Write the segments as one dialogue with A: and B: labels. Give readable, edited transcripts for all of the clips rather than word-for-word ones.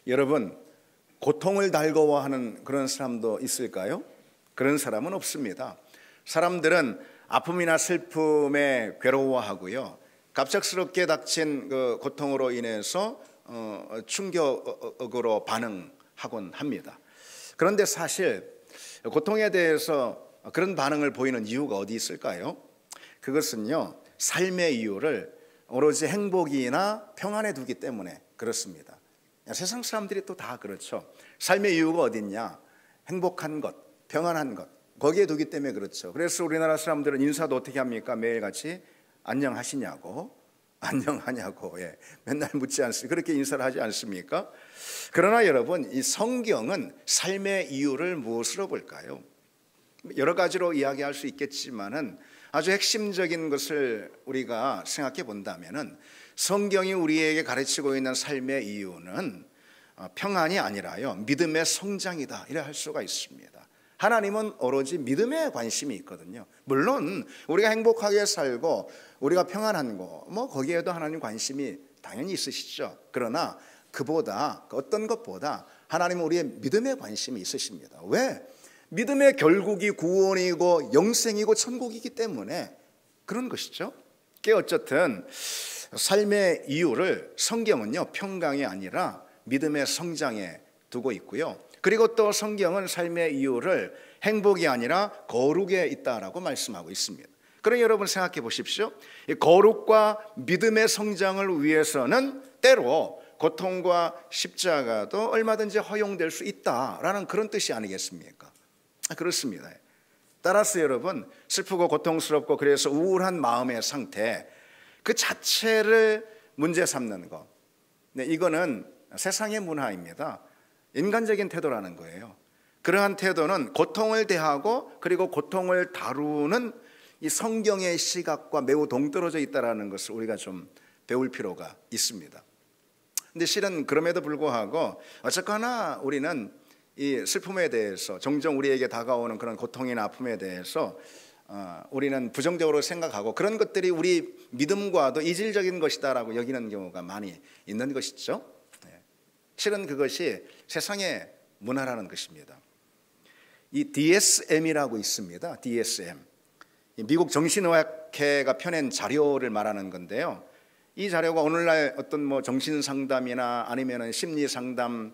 A: 여러분, 고통을 달거워하는 그런 사람도 있을까요? 그런 사람은 없습니다. 사람들은 아픔이나 슬픔에 괴로워하고요, 갑작스럽게 닥친 그 고통으로 인해서 충격으로 반응하곤 합니다. 그런데 사실 고통에 대해서 그런 반응을 보이는 이유가 어디 있을까요? 그것은요, 삶의 이유를 오로지 행복이나 평안에 두기 때문에 그렇습니다. 세상 사람들이 또 다 그렇죠. 삶의 이유가 어딨냐? 행복한 것, 평안한 것, 거기에 두기 때문에 그렇죠. 그래서 우리나라 사람들은 인사도 어떻게 합니까? 매일같이 안녕하시냐고, 안녕하냐고, 맨날 묻지 않습니까? 그렇게 인사를 하지 않습니까? 그러나 여러분, 이 성경은 삶의 이유를 무엇으로 볼까요? 여러 가지로 이야기할 수 있겠지만은 아주 핵심적인 것을 우리가 생각해 본다면은 성경이 우리에게 가르치고 있는 삶의 이유는 평안이 아니라요, 믿음의 성장이다, 이래 할 수가 있습니다. 하나님은 오로지 믿음에 관심이 있거든요. 물론 우리가 행복하게 살고 우리가 평안한 거, 거기에도 하나님 관심이 당연히 있으시죠. 그러나 그보다, 어떤 것보다 하나님은 우리의 믿음에 관심이 있으십니다. 왜? 믿음의 결국이 구원이고 영생이고 천국이기 때문에 그런 것이죠. 그게 어쨌든 삶의 이유를 성경은요, 평강이 아니라 믿음의 성장에 두고 있고요, 그리고 또 성경은 삶의 이유를 행복이 아니라 거룩에 있다라고 말씀하고 있습니다. 그럼 여러분 생각해 보십시오. 이 거룩과 믿음의 성장을 위해서는 때로 고통과 십자가도 얼마든지 허용될 수 있다라는 그런 뜻이 아니겠습니까? 그렇습니다. 따라서 여러분, 슬프고 고통스럽고 그래서 우울한 마음의 상태 그 자체를 문제 삼는 것, 이거는 세상의 문화입니다. 인간적인 태도라는 거예요. 그러한 태도는 고통을 대하고 그리고 고통을 다루는 이 성경의 시각과 매우 동떨어져 있다는 것을 우리가 좀 배울 필요가 있습니다. 근데 실은 그럼에도 불구하고 어쨌거나 우리는 이 슬픔에 대해서, 종종 우리에게 다가오는 그런 고통이나 아픔에 대해서 우리는 부정적으로 생각하고 그런 것들이 우리 믿음과도 이질적인 것이다라고 여기는 경우가 많이 있는 것이죠. 실은 그것이 세상의 문화라는 것입니다. 이 DSM이라고 있습니다. DSM, 미국 정신의학회가 펴낸 자료를 말하는 건데요, 이 자료가 오늘날 어떤 정신상담이나 아니면 심리상담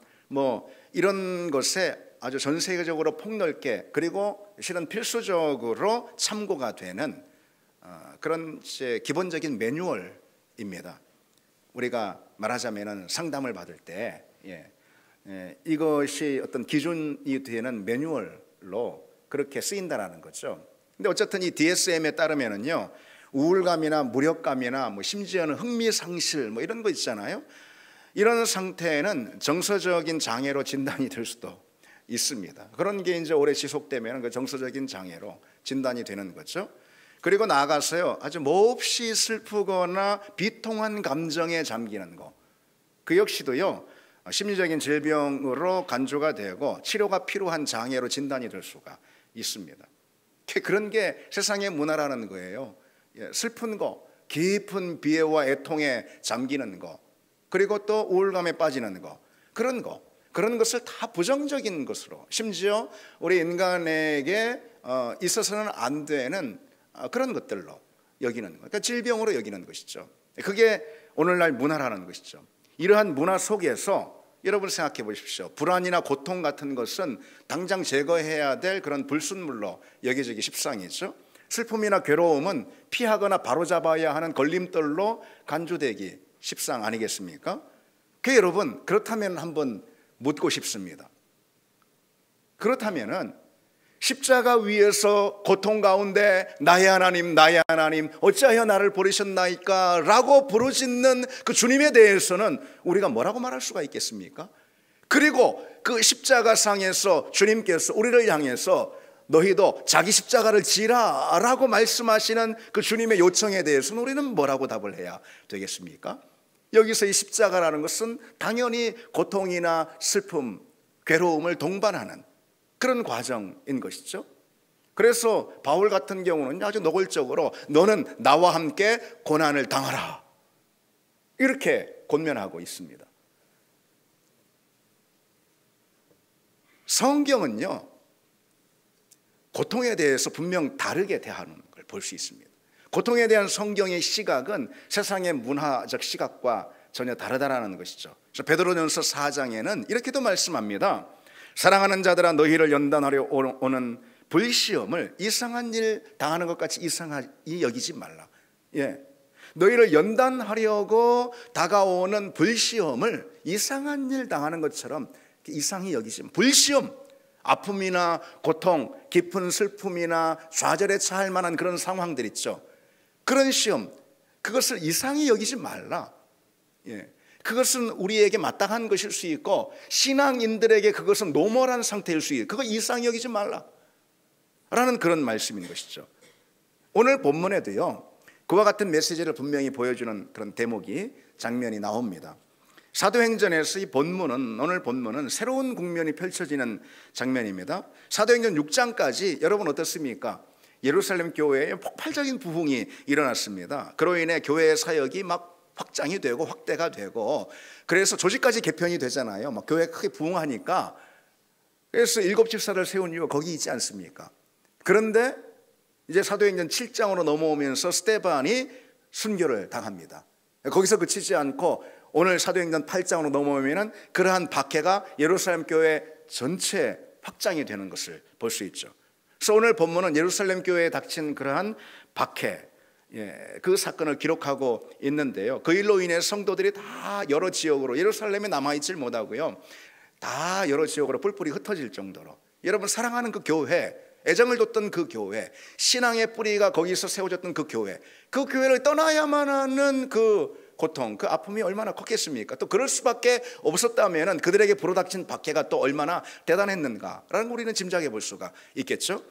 A: 이런 것에 아주 전 세계적으로 폭넓게, 그리고 실은 필수적으로 참고가 되는 그런 기본적인 매뉴얼입니다. 우리가 말하자면 상담을 받을 때 이것이 어떤 기준이 되는 매뉴얼로 그렇게 쓰인다라는 거죠. 근데 어쨌든 이 DSM에 따르면은요, 우울감이나 무력감이나 심지어는 흥미상실 이런 거 있잖아요. 이런 상태는 정서적인 장애로 진단이 될 수도 있습니다. 그런 게 이제 오래 지속되면 그 정서적인 장애로 진단이 되는 거죠. 그리고 나아가서요, 아주 몹시 슬프거나 비통한 감정에 잠기는 거, 그 역시도요, 심리적인 질병으로 간주가 되고 치료가 필요한 장애로 진단이 될 수가 있습니다. 그런 게 세상의 문화라는 거예요. 슬픈 거, 깊은 비애와 애통에 잠기는 거, 그리고 또 우울감에 빠지는 거, 그런 것을 다 부정적인 것으로, 심지어 우리 인간에게 있어서는 안 되는 그런 것들로 여기는 것, 그러니까 질병으로 여기는 것이죠. 그게 오늘날 문화라는 것이죠. 이러한 문화 속에서 여러분 생각해 보십시오. 불안이나 고통 같은 것은 당장 제거해야 될 그런 불순물로 여겨지기 십상이죠. 슬픔이나 괴로움은 피하거나 바로잡아야 하는 걸림돌로 간주되기 십상 아니겠습니까? 여러분, 그렇다면 한번 묻고 싶습니다. 그렇다면은 십자가 위에서 고통 가운데 나의 하나님 어찌하여 나를 버리셨나이까 라고 부르짖는 그 주님에 대해서는 우리가 뭐라고 말할 수가 있겠습니까? 그리고 그 십자가상에서 주님께서 우리를 향해서 너희도 자기 십자가를 지라 라고 말씀하시는 그 주님의 요청에 대해서는 우리는 뭐라고 답을 해야 되겠습니까? 여기서 이 십자가라는 것은 당연히 고통이나 슬픔, 괴로움을 동반하는 그런 과정인 것이죠. 그래서 바울 같은 경우는 아주 노골적으로 너는 나와 함께 고난을 당하라 이렇게 권면하고 있습니다. 성경은요, 고통에 대해서 분명 다르게 대하는 걸 볼 수 있습니다. 고통에 대한 성경의 시각은 세상의 문화적 시각과 전혀 다르다라는 것이죠. 그래서 베드로전서 4장에는 이렇게도 말씀합니다. 사랑하는 자들아, 너희를 연단하려 오는 불시험을 이상한 일 당하는 것 같이 이상하게 여기지 말라. 너희를 연단하려고 다가오는 불시험을 이상한 일 당하는 것처럼 이상히 여기지 마. 불시험, 아픔이나 고통, 깊은 슬픔이나 좌절에 처할 만한 그런 상황들 있죠. 그런 시험, 그것을 이상히 여기지 말라. 그것은 우리에게 마땅한 것일 수 있고, 신앙인들에게 그것은 노멀한 상태일 수 있고, 그거 이상히 여기지 말라 라는 그런 말씀인 것이죠. 오늘 본문에도요, 그와 같은 메시지를 분명히 보여주는 그런 대목이, 장면이 나옵니다. 사도행전에서 오늘 본문은 새로운 국면이 펼쳐지는 장면입니다. 사도행전 6장까지 여러분 어떻습니까? 예루살렘 교회에 폭발적인 부흥이 일어났습니다. 그로 인해 교회의 사역이 막 확장이 되고 확대가 되고, 그래서 조직까지 개편이 되잖아요. 막 교회 크게 부흥하니까. 그래서 7 집사를 세운 이유가 거기 있지 않습니까? 그런데 이제 사도행전 7장으로 넘어오면서 스데반이 순교를 당합니다. 거기서 그치지 않고 오늘 사도행전 8장으로 넘어오면 그러한 박해가 예루살렘 교회 전체에 확장이 되는 것을 볼 수 있죠. 그래서 오늘 본문은 예루살렘 교회에 닥친 그러한 박해, 그 사건을 기록하고 있는데요. 그 일로 인해 성도들이 다 여러 지역으로, 예루살렘에 남아있질 못하고요, 다 여러 지역으로 뿔뿔이 흩어질 정도로, 여러분 사랑하는 그 교회, 애정을 뒀던 그 교회, 신앙의 뿌리가 거기서 세워졌던 그 교회를 떠나야만 하는 그 고통, 그 아픔이 얼마나 컸겠습니까? 또 그럴 수밖에 없었다면 그들에게 불어닥친 박해가 또 얼마나 대단했는가라는 걸 우리는 짐작해 볼 수가 있겠죠.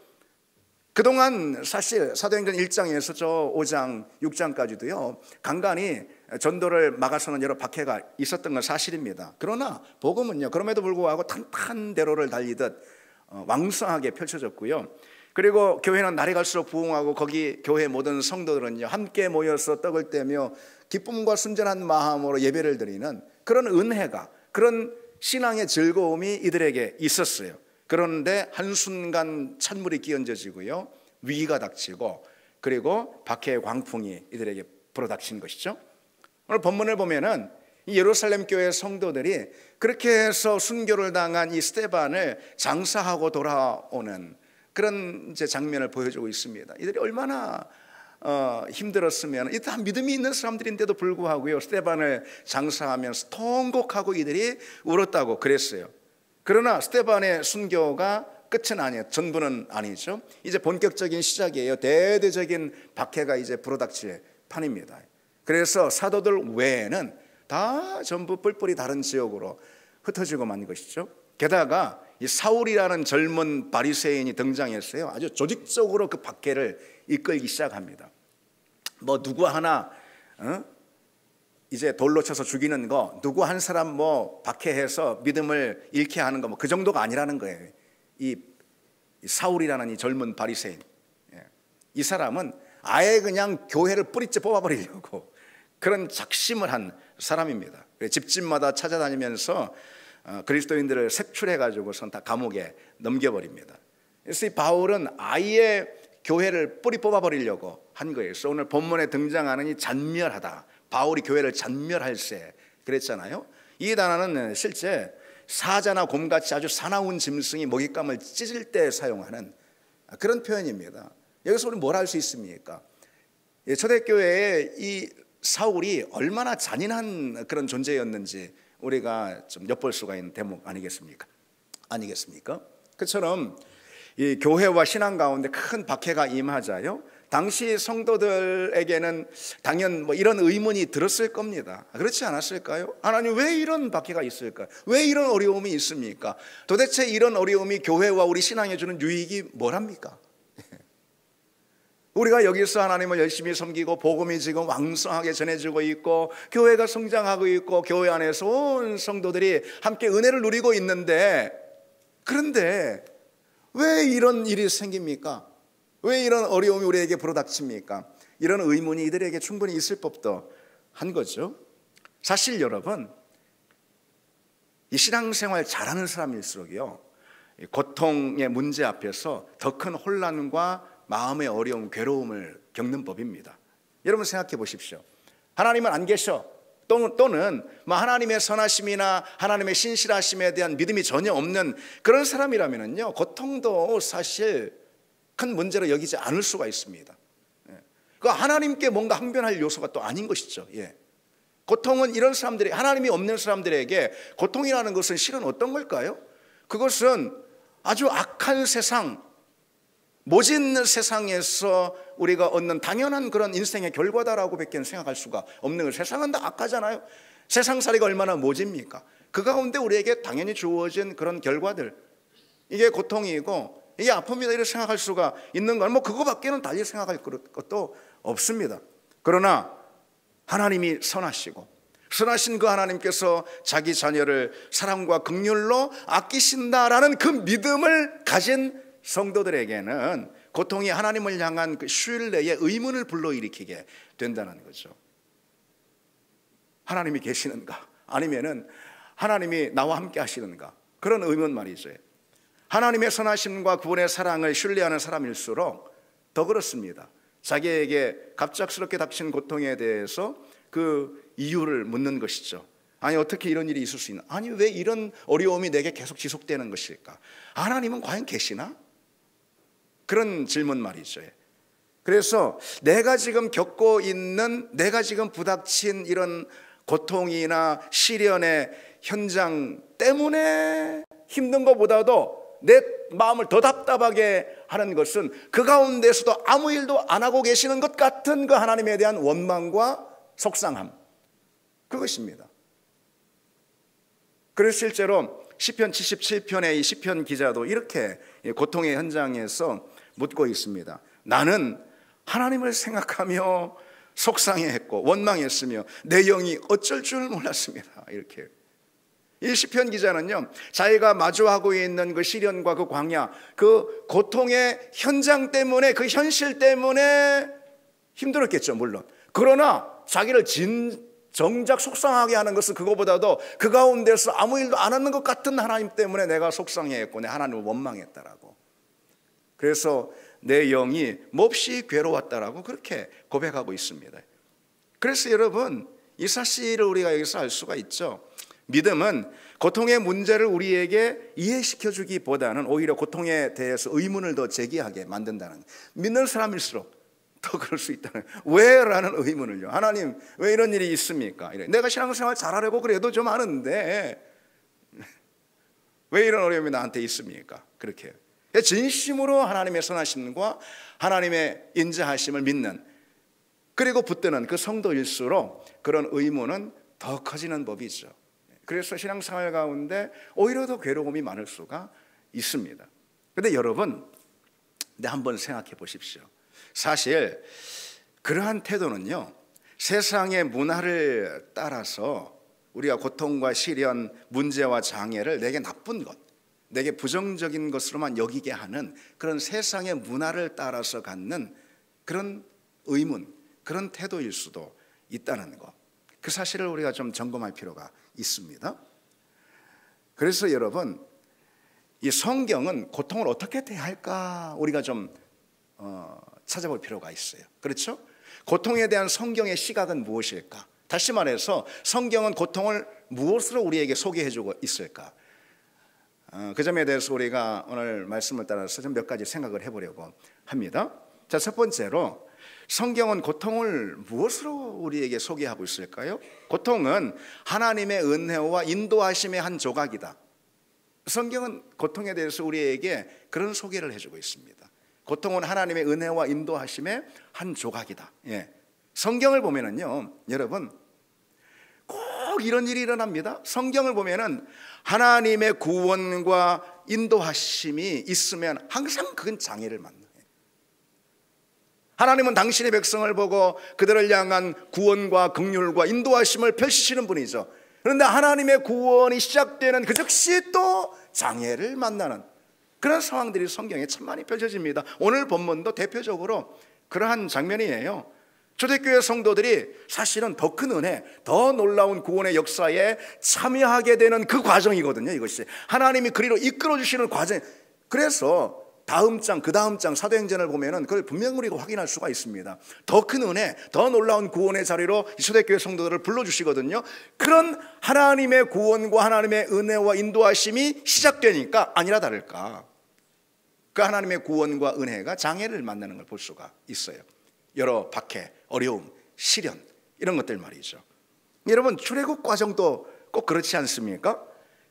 A: 그동안 사실 사도행전 1장에서 저 5장, 6장까지도요 간간히 전도를 막아서는 여러 박해가 있었던 건 사실입니다. 그러나 복음은요, 그럼에도 불구하고 탄탄대로를 달리듯 왕성하게 펼쳐졌고요. 그리고 교회는 날이 갈수록 부흥하고, 거기 교회 모든 성도들은요 함께 모여서 떡을 떼며 기쁨과 순전한 마음으로 예배를 드리는 그런 은혜가, 그런 신앙의 즐거움이 이들에게 있었어요. 그런데 한순간 찬물이 끼얹어지고요, 위기가 닥치고, 그리고 박해의 광풍이 이들에게 불어닥친 것이죠. 오늘 본문을 보면은 이 예루살렘 교회 성도들이 그렇게 해서 순교를 당한 이 스데반을 장사하고 돌아오는 그런 이제 장면을 보여주고 있습니다. 이들이 얼마나 힘들었으면, 이 다 믿음이 있는 사람들인데도 불구하고요, 스데반을 장사하면서 통곡하고 이들이 울었다고 그랬어요. 그러나 스데반의 순교가 끝은 아니에요. 전부는 아니죠. 이제 본격적인 시작이에요. 대대적인 박해가 이제 불어닥칠 판입니다. 그래서 사도들 외에는 다 전부 뿔뿔이 다른 지역으로 흩어지고 만 것이죠. 게다가 이 사울이라는 젊은 바리새인이 등장했어요. 아주 조직적으로 그 박해를 이끌기 시작합니다. 뭐 누구 하나 이제 돌로 쳐서 죽이는 거, 누구 한 사람 뭐 박해해서 믿음을 잃게 하는 거, 뭐 그 정도가 아니라는 거예요. 이 사울이라는 이 젊은 바리새인, 이 사람은 아예 그냥 교회를 뿌리째 뽑아버리려고 그런 작심을 한 사람입니다. 집집마다 찾아다니면서 그리스도인들을 색출해가지고선 다 감옥에 넘겨버립니다. 그래서 이 바울은 아예 교회를 뿌리 뽑아버리려고 한 거예요. 그래서 오늘 본문에 등장하는 이 잔멸하다, 바울이 교회를 잔멸할세 그랬잖아요. 이 단어는 실제 사자나 곰같이 아주 사나운 짐승이 먹잇감을 찢을 때 사용하는 그런 표현입니다. 여기서 우리 뭘 할 수 있습니까? 초대교회의 이 사울이 얼마나 잔인한 그런 존재였는지 우리가 좀 엿볼 수가 있는 대목 아니겠습니까? 그처럼 이 교회와 신앙 가운데 큰 박해가 임하자요, 당시 성도들에게는 당연 뭐 이런 의문이 들었을 겁니다. 그렇지 않았을까요? 하나님, 왜 이런 박해가 있을까요? 왜 이런 어려움이 있습니까? 도대체 이런 어려움이 교회와 우리 신앙에 주는 유익이 뭐랍니까? 우리가 여기서 하나님을 열심히 섬기고 복음이 지금 왕성하게 전해지고 있고 교회가 성장하고 있고 교회 안에서 온 성도들이 함께 은혜를 누리고 있는데, 그런데 왜 이런 일이 생깁니까? 왜 이런 어려움이 우리에게 불어닥칩니까? 이런 의문이 이들에게 충분히 있을 법도 한 거죠. 사실 여러분, 이 신앙생활 잘하는 사람일수록요, 고통의 문제 앞에서 더 큰 혼란과 마음의 어려움, 괴로움을 겪는 법입니다. 여러분 생각해 보십시오. 하나님은 안 계셔. 또는 하나님의 선하심이나 하나님의 신실하심에 대한 믿음이 전혀 없는 그런 사람이라면요, 고통도 사실 큰 문제로 여기지 않을 수가 있습니다. 그 하나님께 뭔가 항변할 요소가 또 아닌 것이죠. 고통은 이런 사람들이, 하나님이 없는 사람들에게 고통이라는 것은 실은 어떤 걸까요? 그것은 아주 악한 세상, 모진 세상에서 우리가 얻는 당연한 그런 인생의 결과다라고 밖에 생각할 수가 없는 거예요. 세상은 다 악하잖아요. 세상살이가 얼마나 모집니까? 그 가운데 우리에게 당연히 주어진 그런 결과들, 이게 고통이고 이게 아픔이다 이렇게 생각할 수가 있는 건 그거밖에는 달리 생각할 것도 없습니다. 그러나 하나님이 선하시고 선하신 그 하나님께서 자기 자녀를 사랑과 긍휼로 아끼신다라는 그 믿음을 가진 성도들에게는 고통이 하나님을 향한 그 신뢰의 의문을 불러일으키게 된다는 거죠. 하나님이 계시는가? 아니면은 하나님이 나와 함께 하시는가? 그런 의문 말이죠. 하나님의 선하심과 그분의 사랑을 신뢰하는 사람일수록 더 그렇습니다. 자기에게 갑작스럽게 닥친 고통에 대해서 그 이유를 묻는 것이죠. 아니 어떻게 이런 일이 있을 수 있나? 아니 왜 이런 어려움이 내게 계속 지속되는 것일까? 하나님은 과연 계시나? 그런 질문 말이죠. 그래서 내가 지금 겪고 있는, 내가 지금 부닥친 이런 고통이나 시련의 현장 때문에 힘든 것보다도 내 마음을 더 답답하게 하는 것은 그 가운데서도 아무 일도 안 하고 계시는 것 같은 그 하나님에 대한 원망과 속상함, 그것입니다. 그래서 실제로 시편 77편의 이 시편 기자도 이렇게 고통의 현장에서 묻고 있습니다. 나는 하나님을 생각하며 속상해했고 원망했으며 내 영이 어쩔 줄 몰랐습니다. 이렇게. 이 시편 기자는요, 자기가 마주하고 있는 그 시련과 그 광야, 그 고통의 현장 때문에, 그 현실 때문에 힘들었겠죠, 물론. 그러나 자기를 정작 속상하게 하는 것은 그거보다도 그 가운데서 아무 일도 안 하는 것 같은 하나님 때문에 내가 속상해했고 내 하나님을 원망했다라고. 그래서 내 영이 몹시 괴로웠다라고 그렇게 고백하고 있습니다. 그래서 여러분, 이 사실을 우리가 여기서 알 수가 있죠. 믿음은 고통의 문제를 우리에게 이해시켜 주기보다는 오히려 고통에 대해서 의문을 더 제기하게 만든다는, 믿는 사람일수록 더 그럴 수 있다는, 왜? 라는 의문을요. 하나님 왜 이런 일이 있습니까? 내가 신앙생활 잘하려고 그래도 좀 하는데 왜 이런 어려움이 나한테 있습니까? 그렇게 진심으로 하나님의 선하심과 하나님의 인자하심을 믿는, 그리고 붙드는 그 성도일수록 그런 의문은 더 커지는 법이죠. 그래서 신앙생활 가운데 오히려 더 괴로움이 많을 수가 있습니다. 그런데 여러분, 한번 생각해 보십시오. 사실 그러한 태도는요, 세상의 문화를 따라서 우리가 고통과 시련, 문제와 장애를 내게 나쁜 것, 내게 부정적인 것으로만 여기게 하는 그런 세상의 문화를 따라서 갖는 그런 의문, 그런 태도일 수도 있다는 것, 그 사실을 우리가 좀 점검할 필요가 있습니다. 그래서 여러분, 이 성경은 고통을 어떻게 대할까 우리가 좀 찾아볼 필요가 있어요. 그렇죠? 고통에 대한 성경의 시각은 무엇일까? 다시 말해서 성경은 고통을 무엇으로 우리에게 소개해주고 있을까? 그 점에 대해서 우리가 오늘 말씀을 따라서 좀 몇 가지 생각을 해보려고 합니다. 자, 첫 번째로 성경은 고통을 무엇으로 우리에게 소개하고 있을까요? 고통은 하나님의 은혜와 인도하심의 한 조각이다. 성경은 고통에 대해서 우리에게 그런 소개를 해주고 있습니다. 고통은 하나님의 은혜와 인도하심의 한 조각이다. 성경을 보면은요, 여러분, 꼭 이런 일이 일어납니다. 성경을 보면은 하나님의 구원과 인도하심이 있으면 항상 그건 장애를 만나요. 하나님은 당신의 백성을 보고 그들을 향한 구원과 긍휼과 인도하심을 펼치시는 분이죠. 그런데 하나님의 구원이 시작되는 그 즉시 또 장애를 만나는 그런 상황들이 성경에 참 많이 펼쳐집니다. 오늘 본문도 대표적으로 그러한 장면이에요. 초대교회 성도들이 사실은 더 큰 은혜, 더 놀라운 구원의 역사에 참여하게 되는 그 과정이거든요. 이것이 하나님이 그리로 이끌어 주시는 과정. 그래서 다음 장, 그 다음 장 사도행전을 보면은 그걸 분명히 우리가 확인할 수가 있습니다. 더 큰 은혜, 더 놀라운 구원의 자리로 초대교회 성도들을 불러주시거든요. 그런 하나님의 구원과 하나님의 은혜와 인도하심이 시작되니까 아니라 다를까, 그 하나님의 구원과 은혜가 장애를 만나는 걸 볼 수가 있어요. 여러 박해, 어려움, 시련, 이런 것들 말이죠. 여러분, 출애굽 과정도 꼭 그렇지 않습니까?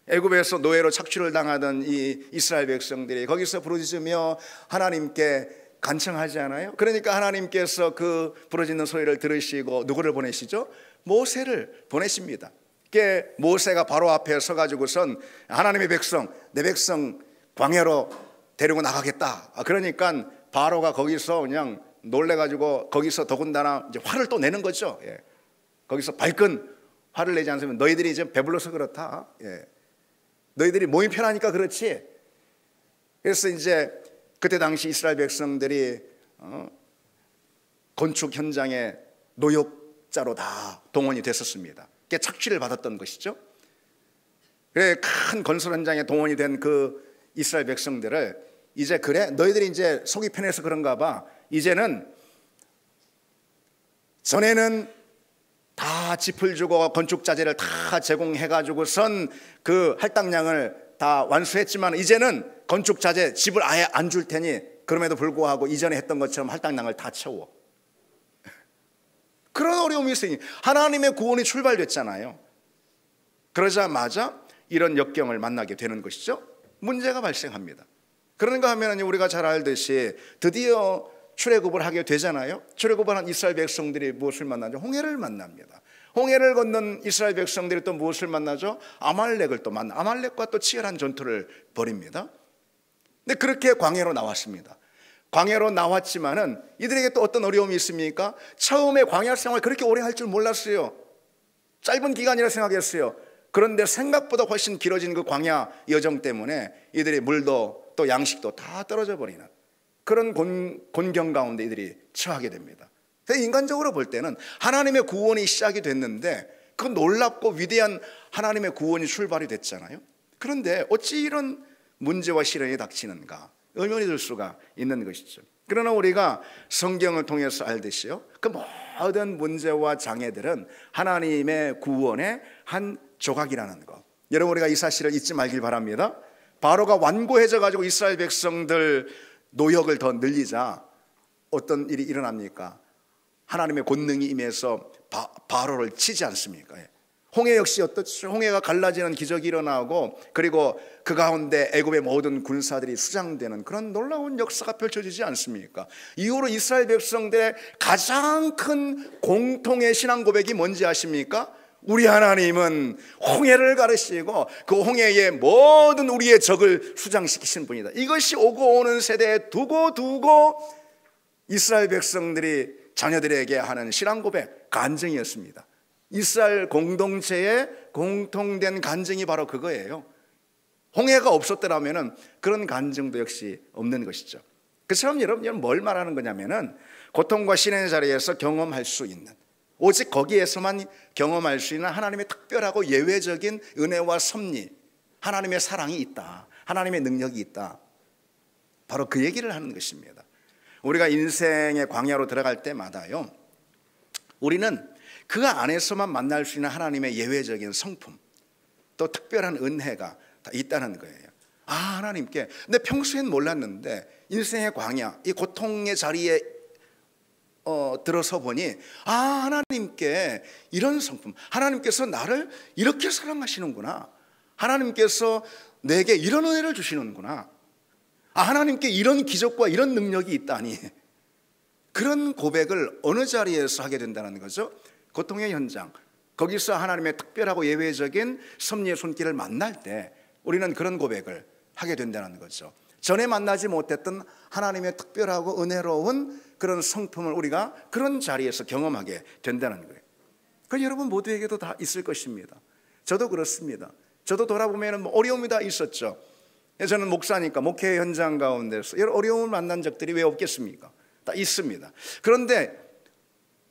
A: 애굽에서 노예로 착취를 당하던 이 이스라엘 백성들이 거기서 부르짖으며 하나님께 간청하지 않아요? 그러니까 하나님께서 그 부르짖는 소리를 들으시고 누구를 보내시죠? 모세를 보내십니다. 그게 모세가 바로 앞에 서가지고선 하나님의 백성, 내 백성 광야로 데리고 나가겠다. 그러니까 바로가 거기서 그냥 놀래가지고 거기서 더군다나 이제 화를 또 내는 거죠. 예. 거기서 발끈 화를 내지 않으면 너희들이 이제 배불러서 그렇다. 예. 너희들이 몸이 편하니까 그렇지. 그래서 이제 그때 당시 이스라엘 백성들이 건축 현장에 노역자로 다 동원이 됐었습니다. 그게 착취를 받았던 것이죠. 그래, 큰 건설 현장에 동원이 된 그 이스라엘 백성들을 이제 그래 너희들이 이제 속이 편해서 그런가 봐. 이제는 전에는 다 짚을 주고 건축 자재를 다 제공해가지고선 그 할당량을 다 완수했지만 이제는 건축 자재 집을 아예 안 줄 테니 그럼에도 불구하고 이전에 했던 것처럼 할당량을 다 채워. 그런 어려움이 있으니 하나님의 구원이 출발됐잖아요. 그러자마자 이런 역경을 만나게 되는 것이죠. 문제가 발생합니다. 그런가 하면 우리가 잘 알듯이 드디어 출애굽을 하게 되잖아요. 출애굽을 한 이스라엘 백성들이 무엇을 만나죠? 홍해를 만납니다. 홍해를 건넌 이스라엘 백성들이 또 무엇을 만나죠? 아말렉을 또 만나. 아말렉과 또 치열한 전투를 벌입니다. 근데 그렇게 광야로 나왔습니다. 광야로 나왔지만은 이들에게 또 어떤 어려움이 있습니까? 처음에 광야 생활 그렇게 오래 할 줄 몰랐어요. 짧은 기간이라 생각했어요. 그런데 생각보다 훨씬 길어진 그 광야 여정 때문에 이들이 물도 또 양식도 다 떨어져 버리는 그런 곤경 가운데 이들이 처하게 됩니다. 인간적으로 볼 때는 하나님의 구원이 시작이 됐는데 그 놀랍고 위대한 하나님의 구원이 출발이 됐잖아요. 그런데 어찌 이런 문제와 시련이 닥치는가 의문이 들 수가 있는 것이죠. 그러나 우리가 성경을 통해서 알듯이요, 그 모든 문제와 장애들은 하나님의 구원의 한 조각이라는 것, 여러분 우리가 이 사실을 잊지 말길 바랍니다. 바로가 완고해져 가지고 이스라엘 백성들 노역을 더 늘리자 어떤 일이 일어납니까? 하나님의 권능이 임해서 바로를 치지 않습니까? 홍해 역시 어떻죠? 홍해가 갈라지는 기적이 일어나고 그리고 그 가운데 애굽의 모든 군사들이 수장되는 그런 놀라운 역사가 펼쳐지지 않습니까? 이후로 이스라엘 백성들의 가장 큰 공통의 신앙 고백이 뭔지 아십니까? 우리 하나님은 홍해를 가르시고 그 홍해의 모든 우리의 적을 수장시키신 분이다. 이것이 오고 오는 세대에 두고 이스라엘 백성들이 자녀들에게 하는 신앙 고백, 간증이었습니다. 이스라엘 공동체의 공통된 간증이 바로 그거예요. 홍해가 없었더라면 그런 간증도 역시 없는 것이죠. 그처럼 여러분 뭘 말하는 거냐면은 고통과 신의 자리에서 경험할 수 있는, 오직 거기에서만 경험할 수 있는 하나님의 특별하고 예외적인 은혜와 섭리, 하나님의 사랑이 있다, 하나님의 능력이 있다, 바로 그 얘기를 하는 것입니다. 우리가 인생의 광야로 들어갈 때마다요, 우리는 그 안에서만 만날 수 있는 하나님의 예외적인 성품, 또 특별한 은혜가 다 있다는 거예요. 아, 하나님께, 근데 평소엔 몰랐는데 인생의 광야, 이 고통의 자리에 들어서 보니, 아, 하나님께 이런 성품, 하나님께서 나를 이렇게 사랑하시는구나, 하나님께서 내게 이런 은혜를 주시는구나, 아, 하나님께 이런 기적과 이런 능력이 있다니, 그런 고백을 어느 자리에서 하게 된다는 거죠? 고통의 현장, 거기서 하나님의 특별하고 예외적인 섭리의 손길을 만날 때 우리는 그런 고백을 하게 된다는 거죠. 전에 만나지 못했던 하나님의 특별하고 은혜로운 그런 성품을 우리가 그런 자리에서 경험하게 된다는 거예요. 그 여러분 모두에게도 다 있을 것입니다. 저도 그렇습니다. 저도 돌아보면 어려움이 다 있었죠. 저는 목사니까 목회 현장 가운데서 여러 어려움을 만난 적들이 왜 없겠습니까? 다 있습니다. 그런데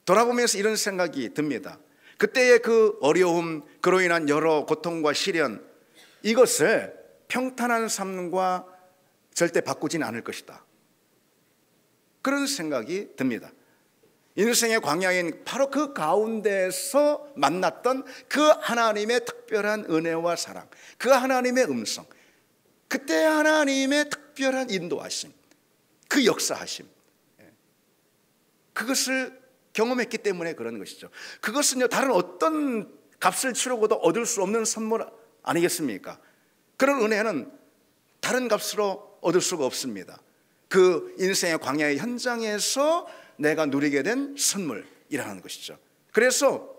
A: 돌아보면서 이런 생각이 듭니다. 그때의 그 어려움, 그로 인한 여러 고통과 시련, 이것을 평탄한 삶과 절대 바꾸지는 않을 것이다. 그런 생각이 듭니다. 인생의 광야인 바로 그 가운데서 만났던 그 하나님의 특별한 은혜와 사랑, 그 하나님의 음성, 그때 하나님의 특별한 인도하심, 그 역사하심, 그것을 경험했기 때문에 그런 것이죠. 그것은요, 다른 어떤 값을 치르고도 얻을 수 없는 선물 아니겠습니까? 그런 은혜는 다른 값으로 얻을 수가 없습니다. 그 인생의 광야의 현장에서 내가 누리게 된 선물이라는 것이죠. 그래서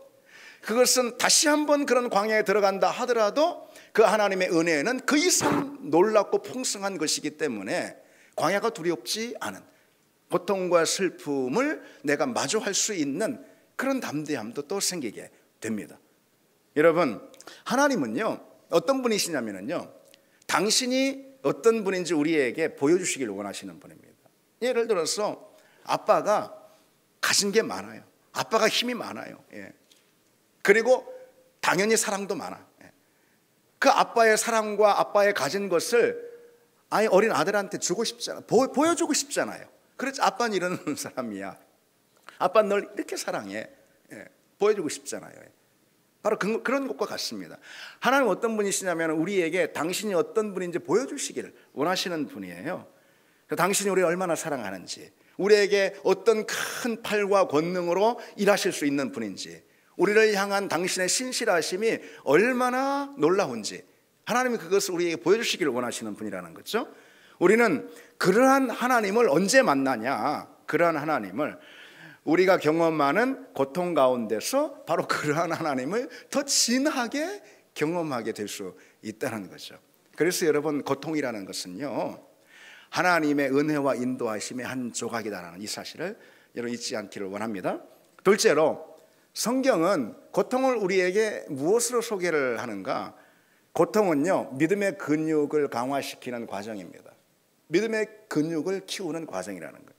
A: 그것은 다시 한번 그런 광야에 들어간다 하더라도 그 하나님의 은혜는 그 이상 놀랍고 풍성한 것이기 때문에 광야가 두렵지 않은, 고통과 슬픔을 내가 마주할 수 있는 그런 담대함도 또 생기게 됩니다. 여러분, 하나님은요 어떤 분이시냐면요, 당신이 어떤 분인지 우리에게 보여주시길 원하시는 분입니다. 예를 들어서 아빠가 가진 게 많아요. 아빠가 힘이 많아요. 그리고 당연히 사랑도 많아. 그 아빠의 사랑과 아빠의 가진 것을 아예 어린 아들한테 주고 싶잖아요. 보여주고 싶잖아요. 그래서 아빠는 이런 사람이야. 아빠는 널 이렇게 사랑해. 보여주고 싶잖아요. 바로 그런 것과 같습니다. 하나님은 어떤 분이시냐면 우리에게 당신이 어떤 분인지 보여주시기를 원하시는 분이에요. 당신이 우리를 얼마나 사랑하는지, 우리에게 어떤 큰 팔과 권능으로 일하실 수 있는 분인지, 우리를 향한 당신의 신실하심이 얼마나 놀라운지 하나님이 그것을 우리에게 보여주시기를 원하시는 분이라는 거죠. 우리는 그러한 하나님을 언제 만나냐? 그러한 하나님을 우리가 경험하는 고통 가운데서 바로 그러한 하나님을 더 진하게 경험하게 될 수 있다는 거죠. 그래서 여러분, 고통이라는 것은요 하나님의 은혜와 인도하심의 한 조각이다라는 이 사실을 여러분 잊지 않기를 원합니다. 둘째로, 성경은 고통을 우리에게 무엇으로 소개를 하는가? 고통은요 믿음의 근육을 강화시키는 과정입니다. 믿음의 근육을 키우는 과정이라는 거예요.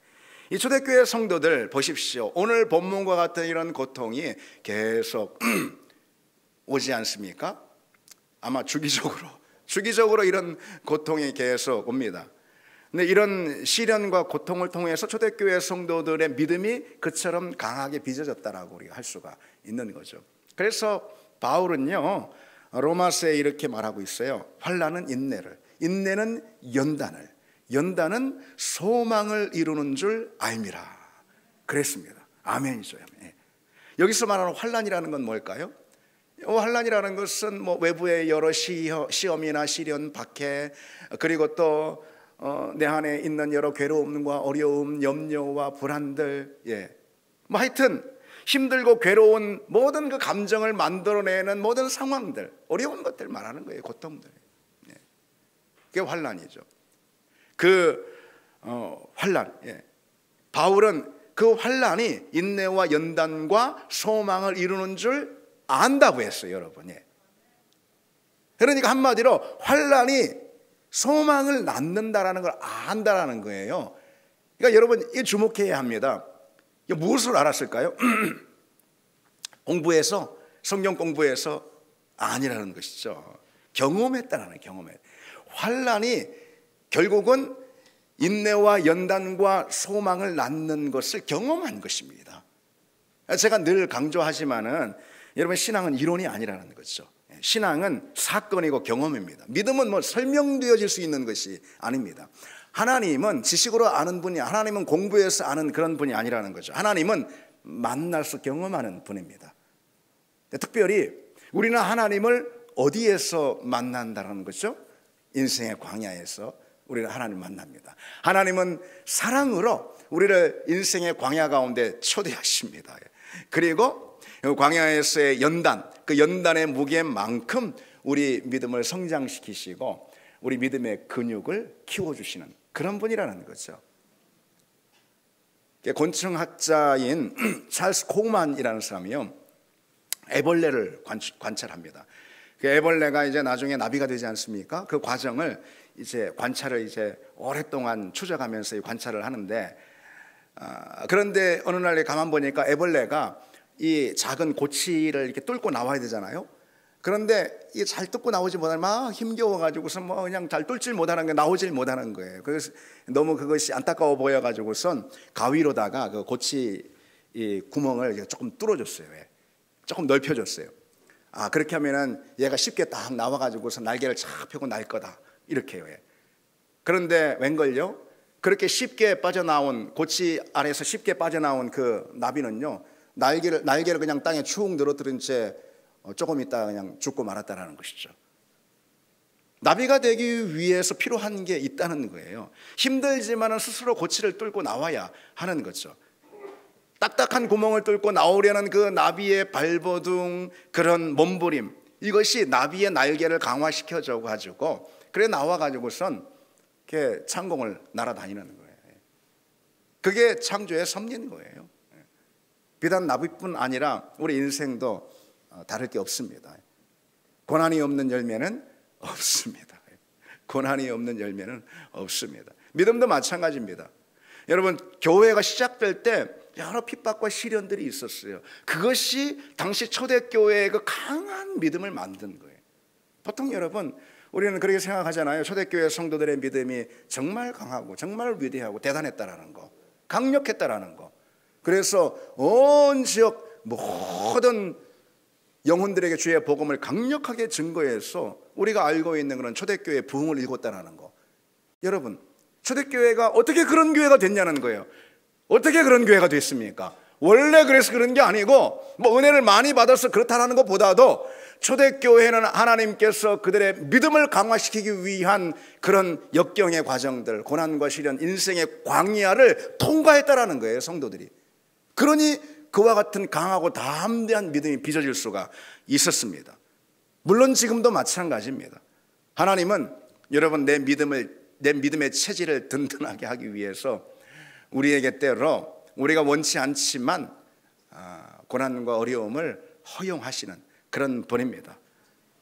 A: 이 초대교회 성도들 보십시오. 오늘 본문과 같은 이런 고통이 계속 오지 않습니까? 아마 주기적으로 이런 고통이 계속 옵니다. 근데 이런 시련과 고통을 통해서 초대교회 성도들의 믿음이 그처럼 강하게 빚어졌다라고 우리가 할 수가 있는 거죠. 그래서 바울은요 로마서에 이렇게 말하고 있어요. 환난은 인내를, 인내는 연단을, 연단은 소망을 이루는 줄 알미라 그랬습니다. 아멘이죠. 여기서 말하는 환난이라는 건 뭘까요? 환난이라는 것은 뭐 외부의 여러 시험이나 시련, 박해, 그리고 또 내 안에 있는 여러 괴로움과 어려움, 염려와 불안들, 뭐 하여튼 힘들고 괴로운 모든 그 감정을 만들어내는 모든 상황들, 어려운 것들 말하는 거예요. 고통들. 그게 환난이죠. 그 환난. 바울은 그 환난이 인내와 연단과 소망을 이루는 줄 안다고 했어요, 여러분. 그러니까 한마디로 환난이 소망을 낳는다라는 걸 안다라는 거예요. 그러니까 여러분 이 주목해야 합니다. 무엇을 알았을까요? 공부해서, 성경 공부해서 아니라는 것이죠. 경험했다라는, 경험했. 환난이 결국은 인내와 연단과 소망을 낳는 것을 경험한 것입니다. 제가 늘 강조하지만은 여러분, 신앙은 이론이 아니라는 거죠. 신앙은 사건이고 경험입니다. 믿음은 뭐 설명되어질 수 있는 것이 아닙니다. 하나님은 지식으로 아는 분이, 하나님은 공부해서 아는 그런 분이 아니라는 거죠. 하나님은 만나서 경험하는 분입니다. 특별히 우리는 하나님을 어디에서 만난다는 거죠? 인생의 광야에서 우리는 하나님을 만납니다. 하나님은 사랑으로 우리를 인생의 광야 가운데 초대하십니다. 그리고 광야에서의 연단, 그 연단의 무게만큼 우리 믿음을 성장시키시고 우리 믿음의 근육을 키워주시는 그런 분이라는 거죠. 곤충학자인 찰스 코우만이라는 사람이요, 애벌레를 관찰합니다. 그 애벌레가 이제 나중에 나비가 되지 않습니까? 그 과정을 이제 관찰을 이제 오랫동안 추적하면서 관찰을 하는데, 그런데 어느 날 가만 보니까 애벌레가 이 작은 고치를 이렇게 뚫고 나와야 되잖아요. 그런데 이게 잘 뚫고 나오지 못하면 막 힘겨워가지고서 뭐 그냥 잘 뚫질 못하는 게 나오질 못하는 거예요. 그래서 너무 그것이 안타까워 보여가지고선 가위로다가 그 고치 이 구멍을 조금 뚫어줬어요. 조금 넓혀줬어요. 그렇게 하면은 얘가 쉽게 딱 나와가지고서 날개를 착 펴고 날 거다 이렇게요. 그런데 웬걸요? 그렇게 쉽게 빠져나온 고치 안에서 쉽게 빠져나온 그 나비는요, 날개를 그냥 땅에 축 늘어뜨린 채 조금 있다가 그냥 죽고 말았다라는 것이죠. 나비가 되기 위해서 필요한 게 있다는 거예요. 힘들지만은 스스로 고치를 뚫고 나와야 하는 거죠. 딱딱한 구멍을 뚫고 나오려는 그 나비의 발버둥, 그런 몸부림, 이것이 나비의 날개를 강화시켜줘 가지고 그래 나와 가지고선 이렇게 창공을 날아다니는 거예요. 그게 창조의 섭리인 거예요. 비단 나비뿐 아니라 우리 인생도 다를 게 없습니다. 고난이 없는 열매는 없습니다. 고난이 없는 열매는 없습니다. 믿음도 마찬가지입니다. 여러분, 교회가 시작될 때 여러 핍박과 시련들이 있었어요. 그것이 당시 초대교회의 그 강한 믿음을 만든 거예요. 보통 여러분, 우리는 그렇게 생각하잖아요. 초대교회 성도들의 믿음이 정말 강하고 정말 위대하고 대단했다라는 거, 강력했다라는 거. 그래서 온 지역 모든 영혼들에게 주의 복음을 강력하게 증거해서 우리가 알고 있는 그런 초대교회의 부흥을 일궜다라는 거. 여러분, 초대교회가 어떻게 그런 교회가 됐냐는 거예요. 어떻게 그런 교회가 됐습니까? 원래 그래서 그런 게 아니고 뭐 은혜를 많이 받아서 그렇다는 것보다도 초대교회는 하나님께서 그들의 믿음을 강화시키기 위한 그런 역경의 과정들, 고난과 시련, 인생의 광야를 통과했다라는 거예요, 성도들이. 그러니 그와 같은 강하고 담대한 믿음이 빚어질 수가 있었습니다. 물론 지금도 마찬가지입니다. 하나님은 여러분, 내 믿음의 체질을 든든하게 하기 위해서 우리에게 때로 우리가 원치 않지만 고난과 어려움을 허용하시는 그런 분입니다.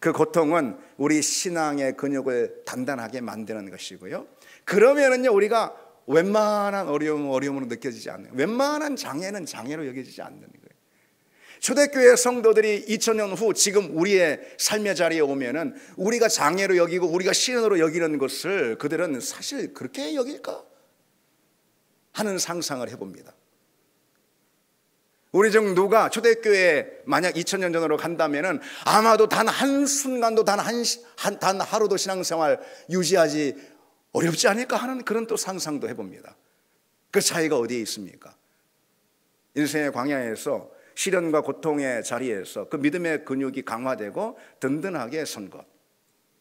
A: 그 고통은 우리 신앙의 근육을 단단하게 만드는 것이고요. 그러면은요, 우리가 웬만한 어려움으로 느껴지지 않는, 웬만한 장애는 장애로 여겨지지 않는 거예요. 초대교회 성도들이 2000년 후 지금 우리의 삶의 자리에 오면은 우리가 장애로 여기고 우리가 시련으로 여기는 것을 그들은 사실 그렇게 여길까 하는 상상을 해봅니다. 우리 중 누가 초대교회에 만약 2000년 전으로 간다면은 아마도 단 한순간도 단 하루도 신앙생활 유지하지 어렵지 않을까 하는 그런 또 상상도 해봅니다. 그 차이가 어디에 있습니까? 인생의 광야에서 시련과 고통의 자리에서 그 믿음의 근육이 강화되고 든든하게 선 것,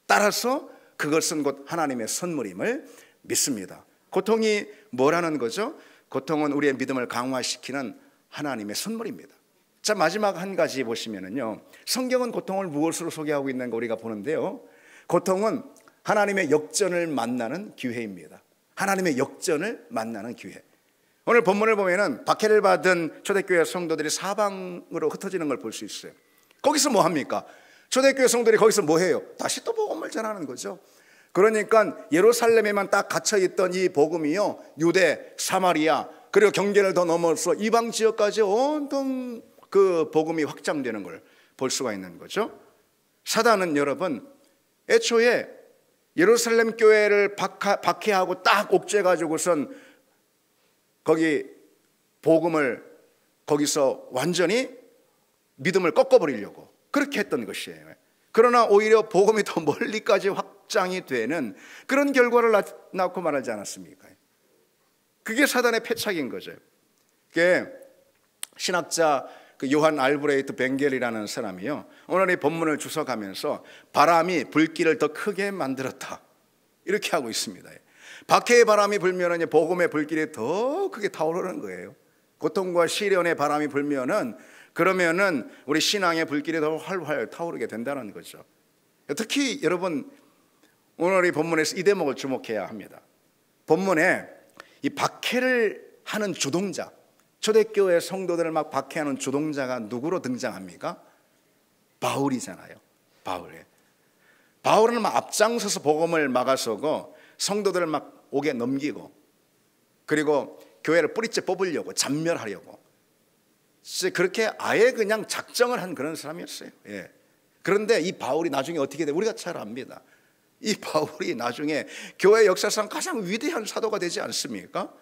A: 따라서 그것은 곧 하나님의 선물임을 믿습니다. 고통이 뭐라는 거죠? 고통은 우리의 믿음을 강화시키는 하나님의 선물입니다. 자, 마지막 한 가지 보시면은요, 성경은 고통을 무엇으로 소개하고 있는 거 우리가 보는데요, 고통은 하나님의 역전을 만나는 기회입니다. 하나님의 역전을 만나는 기회. 오늘 본문을 보면은 박해를 받은 초대교회 성도들이 사방으로 흩어지는 걸 볼 수 있어요. 거기서 뭐 합니까? 초대교회 성도들이 거기서 뭐 해요? 다시 또 복음을 전하는 거죠. 그러니까 예루살렘에만 딱 갇혀있던 이 복음이요, 유대, 사마리아, 그리고 경계를 더 넘어서 이방 지역까지 온통 그 복음이 확장되는 걸 볼 수가 있는 거죠. 사단은 여러분, 애초에 예루살렘 교회를 박해하고 딱 옥죄가지고선 거기 복음을 거기서 완전히 믿음을 꺾어버리려고 그렇게 했던 것이에요. 그러나 오히려 복음이 더 멀리까지 확장이 되는 그런 결과를 낳고 말하지 않았습니까? 그게 사단의 패착인 거죠. 그게 신학자 요한 알브레이트 벵겔이라는 사람이요, 오늘 이 본문을 주석하면서 바람이 불길을 더 크게 만들었다 이렇게 하고 있습니다. 박해의 바람이 불면은 복음의 불길이 더 크게 타오르는 거예요. 고통과 시련의 바람이 불면은 그러면은 우리 신앙의 불길이 더 활활 타오르게 된다는 거죠. 특히 여러분, 오늘 이 본문에서 이 대목을 주목해야 합니다. 본문에 이 박해를 하는 주동자, 초대교회 성도들을 막 박해하는 주동자가 누구로 등장합니까? 바울이잖아요. 바울은 막 앞장서서 복음을 막아서고 성도들을 막 옥에 넘기고, 그리고 교회를 뿌리째 뽑으려고, 잔멸하려고, 그렇게 아예 그냥 작정을 한 그런 사람이었어요. 예. 그런데 이 바울이 나중에 어떻게 돼? 우리가 잘 압니다. 이 바울이 나중에 교회 역사상 가장 위대한 사도가 되지 않습니까?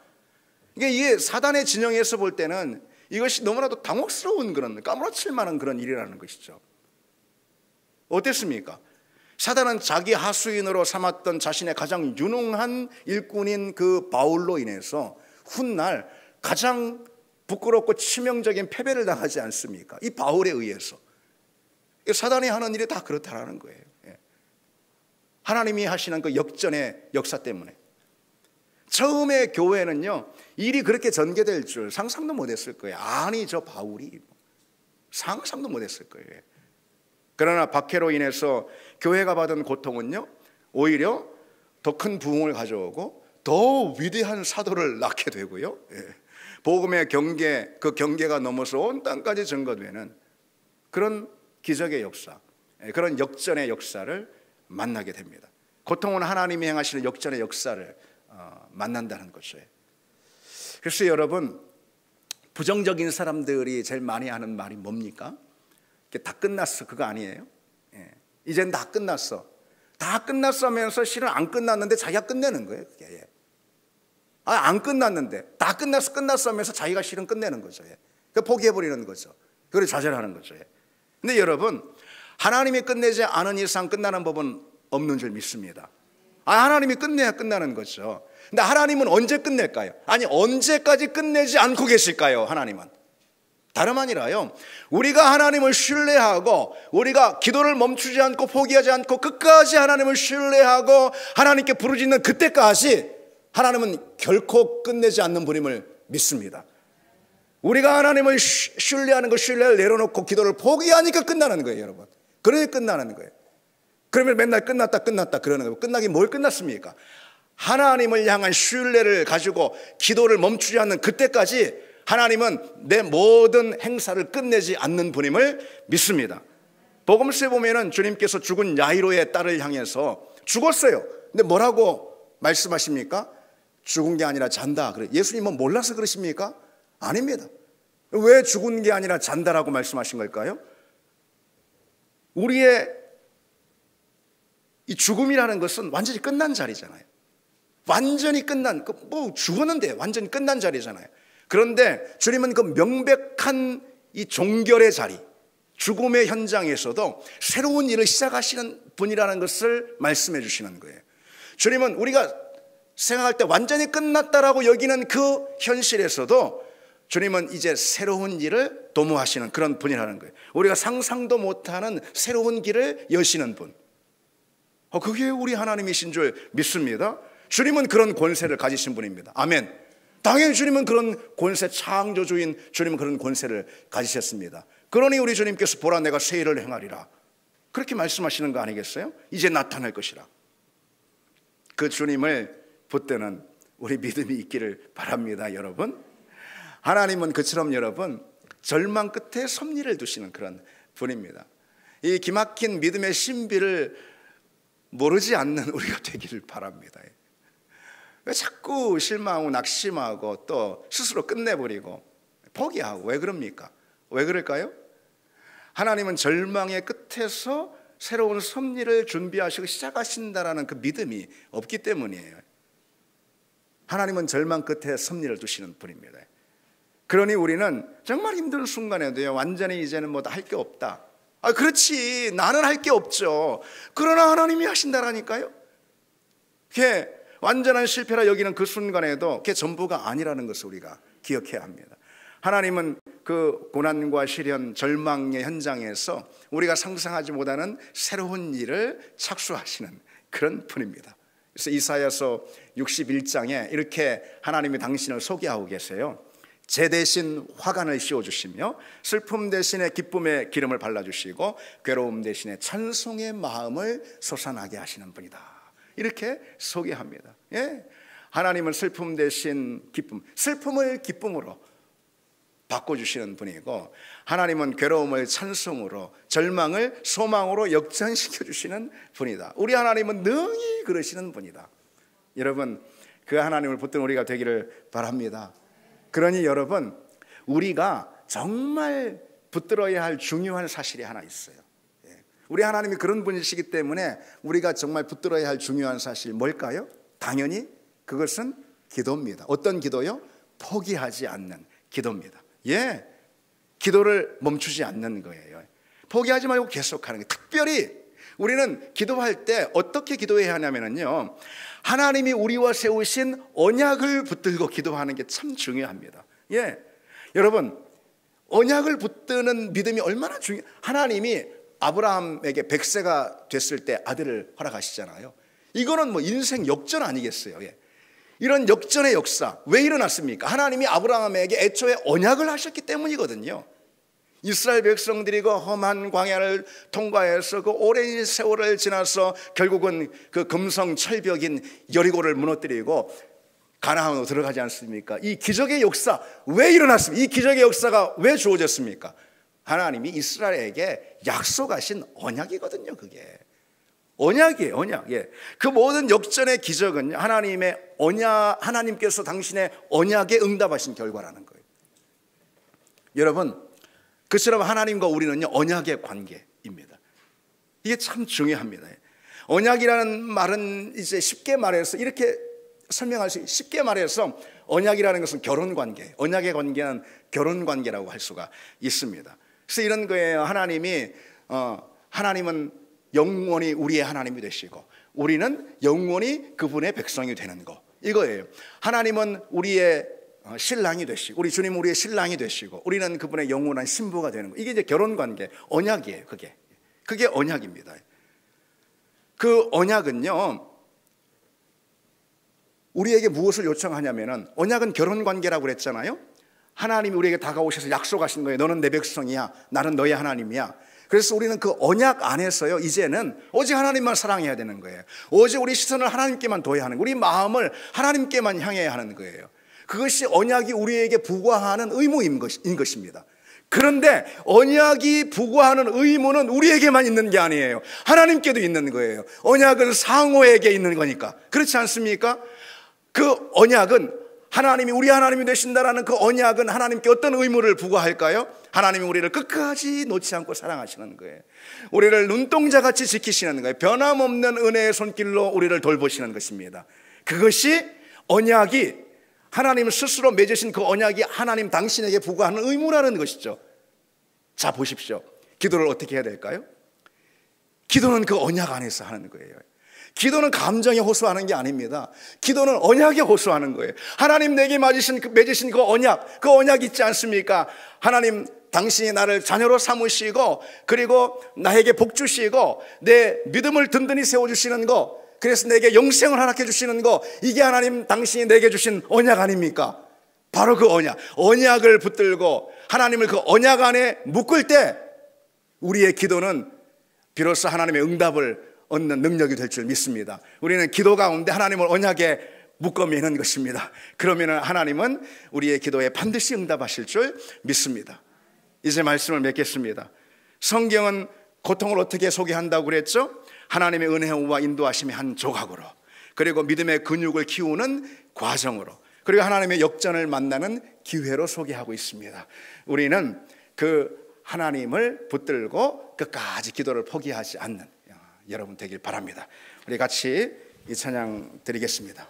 A: 이게 사단의 진영에서 볼 때는 이것이 너무나도 당혹스러운 그런, 까무러칠 만한 그런 일이라는 것이죠. 어땠습니까? 사단은 자기 하수인으로 삼았던 자신의 가장 유능한 일꾼인 그 바울로 인해서 훗날 가장 부끄럽고 치명적인 패배를 당하지 않습니까? 이 바울에 의해서. 사단이 하는 일이 다 그렇다라는 거예요. 하나님이 하시는 그 역전의 역사 때문에. 처음에 교회는요, 일이 그렇게 전개될 줄 상상도 못했을 거예요. 아니, 저 바울이 상상도 못했을 거예요. 그러나 박해로 인해서 교회가 받은 고통은요, 오히려 더 큰 부흥을 가져오고 더 위대한 사도를 낳게 되고요, 복음의 경계, 그 경계가 넘어서 온 땅까지 증거되는 그런 기적의 역사, 그런 역전의 역사를 만나게 됩니다. 고통은 하나님이 행하시는 역전의 역사를 만난다는 거죠. 그래서 여러분, 부정적인 사람들이 제일 많이 하는 말이 뭡니까? 다 끝났어, 그거 아니에요? 이젠 다 끝났어. 다 끝났어 하면서 실은 안 끝났는데 자기가 끝내는 거예요. 그게. 안 끝났는데 다 끝났어 하면서 자기가 실은 끝내는 거죠. 포기해버리는 거죠. 그걸 좌절하는 거죠. 근데 여러분, 하나님이 끝내지 않은 이상 끝나는 법은 없는 줄 믿습니다. 하나님이 끝내야 끝나는 거죠. 근데 하나님은 언제 끝낼까요? 아니, 언제까지 끝내지 않고 계실까요? 하나님은 다름 아니라요, 우리가 하나님을 신뢰하고 우리가 기도를 멈추지 않고 포기하지 않고 끝까지 하나님을 신뢰하고 하나님께 부르짖는 그때까지 하나님은 결코 끝내지 않는 분임을 믿습니다. 우리가 하나님을 신뢰하는 것, 신뢰를 내려놓고 기도를 포기하니까 끝나는 거예요, 여러분. 그러니 끝나는 거예요. 그러면 맨날 끝났다 그러는 거예요. 끝나긴 뭘 끝났습니까? 하나님을 향한 신뢰를 가지고 기도를 멈추지 않는 그때까지 하나님은 내 모든 행사를 끝내지 않는 분임을 믿습니다. 복음서에 보면은 주님께서 죽은 야이로의 딸을 향해서 죽었어요. 근데 뭐라고 말씀하십니까? 죽은 게 아니라 잔다. 그래. 예수님은 몰라서 그러십니까? 아닙니다. 왜 죽은 게 아니라 잔다라고 말씀하신 걸까요? 우리의 이 죽음이라는 것은 완전히 끝난 자리잖아요. 완전히 끝난, 뭐 죽었는데 완전히 끝난 자리잖아요. 그런데 주님은 그 명백한 이 종결의 자리, 죽음의 현장에서도 새로운 일을 시작하시는 분이라는 것을 말씀해 주시는 거예요. 주님은 우리가 생각할 때 완전히 끝났다라고 여기는 그 현실에서도 주님은 이제 새로운 일을 도모하시는 그런 분이라는 거예요. 우리가 상상도 못하는 새로운 길을 여시는 분, 그게 우리 하나님이신 줄 믿습니다. 주님은 그런 권세를 가지신 분입니다. 아멘. 당연히 주님은 그런 권세, 창조주인 주님은 그런 권세를 가지셨습니다. 그러니 우리 주님께서 보라, 내가 새 일을 행하리라, 그렇게 말씀하시는 거 아니겠어요? 이제 나타날 것이라. 그 주님을 붙드는 우리 믿음이 있기를 바랍니다. 여러분, 하나님은 그처럼 여러분 절망 끝에 섭리를 두시는 그런 분입니다. 이 기막힌 믿음의 신비를 모르지 않는 우리가 되기를 바랍니다. 왜 자꾸 실망하고 낙심하고 또 스스로 끝내버리고 포기하고 왜 그럽니까? 왜 그럴까요? 하나님은 절망의 끝에서 새로운 섭리를 준비하시고 시작하신다라는 그 믿음이 없기 때문이에요. 하나님은 절망 끝에 섭리를 두시는 분입니다. 그러니 우리는 정말 힘든 순간에도요, 완전히 이제는 뭐 할 게 없다, 그렇지, 나는 할 게 없죠. 그러나 하나님이 하신다라니까요. 그게 완전한 실패라 여기는 그 순간에도 그게 전부가 아니라는 것을 우리가 기억해야 합니다. 하나님은 그 고난과 시련, 절망의 현장에서 우리가 상상하지 못하는 새로운 일을 착수하시는 그런 분입니다. 그래서 이사야서 61장에 이렇게 하나님이 당신을 소개하고 계세요. 제 대신 화관을 씌워주시며 슬픔 대신에 기쁨의 기름을 발라주시고 괴로움 대신에 찬송의 마음을 솟아나게 하시는 분이다, 이렇게 소개합니다. 하나님은 슬픔 대신 기쁨, 슬픔을 기쁨으로 바꿔주시는 분이고, 하나님은 괴로움을 찬송으로, 절망을 소망으로 역전시켜주시는 분이다. 우리 하나님은 능히 그러시는 분이다. 여러분, 그 하나님을 붙든 우리가 되기를 바랍니다. 그러니 여러분, 우리가 정말 붙들어야 할 중요한 사실이 하나 있어요. 우리 하나님이 그런 분이시기 때문에 우리가 정말 붙들어야 할 중요한 사실 뭘까요? 당연히 그것은 기도입니다. 어떤 기도요? 포기하지 않는 기도입니다. 예, 기도를 멈추지 않는 거예요. 포기하지 말고 계속하는 거예요. 특별히 우리는 기도할 때 어떻게 기도해야 하냐면요, 하나님이 우리와 세우신 언약을 붙들고 기도하는 게 참 중요합니다. 예, 여러분, 언약을 붙드는 믿음이 얼마나 중요해요. 하나님이 아브라함에게 100세가 됐을 때 아들을 허락하시잖아요. 이거는 뭐 인생 역전 아니겠어요. 예. 이런 역전의 역사 왜 일어났습니까? 하나님이 아브라함에게 애초에 언약을 하셨기 때문이거든요. 이스라엘 백성들이 그 험한 광야를 통과해서 그 오랜 세월을 지나서 결국은 그 금성 철벽인 여리고를 무너뜨리고 가나안으로 들어가지 않습니까? 이 기적의 역사 왜 일어났습니까? 이 기적의 역사가 왜 주어졌습니까? 하나님이 이스라엘에게 약속하신 언약이거든요. 그게 언약이에요. 언약. 예. 그 모든 역전의 기적은 하나님의 언약, 하나님께서 당신의 언약에 응답하신 결과라는 거예요. 여러분, 그처럼 하나님과 우리는요, 언약의 관계입니다. 이게 참 중요합니다. 언약이라는 말은 이제 쉽게 말해서 이렇게 설명할 수 있어요. 쉽게 말해서 언약이라는 것은 결혼 관계, 언약의 관계는 결혼 관계라고 할 수가 있습니다. 그래서 이런 거예요. 하나님은 영원히 우리의 하나님이 되시고 우리는 영원히 그분의 백성이 되는 거, 이거예요. 하나님은 우리의 신랑이 되시고 우리 주님은 우리의 신랑이 되시고 우리는 그분의 영원한 신부가 되는 거, 이게 이제 결혼 관계, 언약이에요. 그게 언약입니다. 그 언약은요, 우리에게 무엇을 요청하냐면은, 언약은 결혼 관계라고 그랬잖아요. 하나님이 우리에게 다가오셔서 약속하신 거예요. 너는 내 백성이야, 나는 너의 하나님이야. 그래서 우리는 그 언약 안에서요, 이제는 오직 하나님만 사랑해야 되는 거예요. 오직 우리 시선을 하나님께만 둬야 하는 거예요. 우리 마음을 하나님께만 향해야 하는 거예요. 그것이 언약이 우리에게 부과하는 의무인 것입니다. 그런데 언약이 부과하는 의무는 우리에게만 있는 게 아니에요. 하나님께도 있는 거예요. 언약은 상호에게 있는 거니까. 그렇지 않습니까? 그 언약은 하나님이 우리 하나님이 되신다라는 그 언약은 하나님께 어떤 의무를 부과할까요? 하나님이 우리를 끝까지 놓지 않고 사랑하시는 거예요. 우리를 눈동자같이 지키시는 거예요. 변함없는 은혜의 손길로 우리를 돌보시는 것입니다. 그것이 언약이, 하나님 스스로 맺으신 그 언약이 하나님 당신에게 부과하는 의무라는 것이죠. 자, 보십시오. 기도를 어떻게 해야 될까요? 기도는 그 언약 안에서 하는 거예요. 기도는 감정에 호소하는 게 아닙니다. 기도는 언약에 호소하는 거예요. 하나님 내게 맺으신 그 언약 있지 않습니까? 하나님 당신이 나를 자녀로 삼으시고 그리고 나에게 복 주시고 내 믿음을 든든히 세워주시는 거, 그래서 내게 영생을 허락해 주시는 거, 이게 하나님 당신이 내게 주신 언약 아닙니까? 바로 그 언약을 붙들고 하나님을 그 언약 안에 묶을 때 우리의 기도는 비로소 하나님의 응답을 얻는 능력이 될 줄 믿습니다. 우리는 기도 가운데 하나님을 언약에 묶어 매는 것입니다. 그러면 하나님은 우리의 기도에 반드시 응답하실 줄 믿습니다. 이제 말씀을 맺겠습니다. 성경은 고통을 어떻게 소개한다고 그랬죠? 하나님의 은혜와 인도하심의 한 조각으로, 그리고 믿음의 근육을 키우는 과정으로, 그리고 하나님의 역전을 만나는 기회로 소개하고 있습니다. 우리는 그 하나님을 붙들고 끝까지 기도를 포기하지 않는 여러분 되길 바랍니다. 우리 같이 이 찬양 드리겠습니다.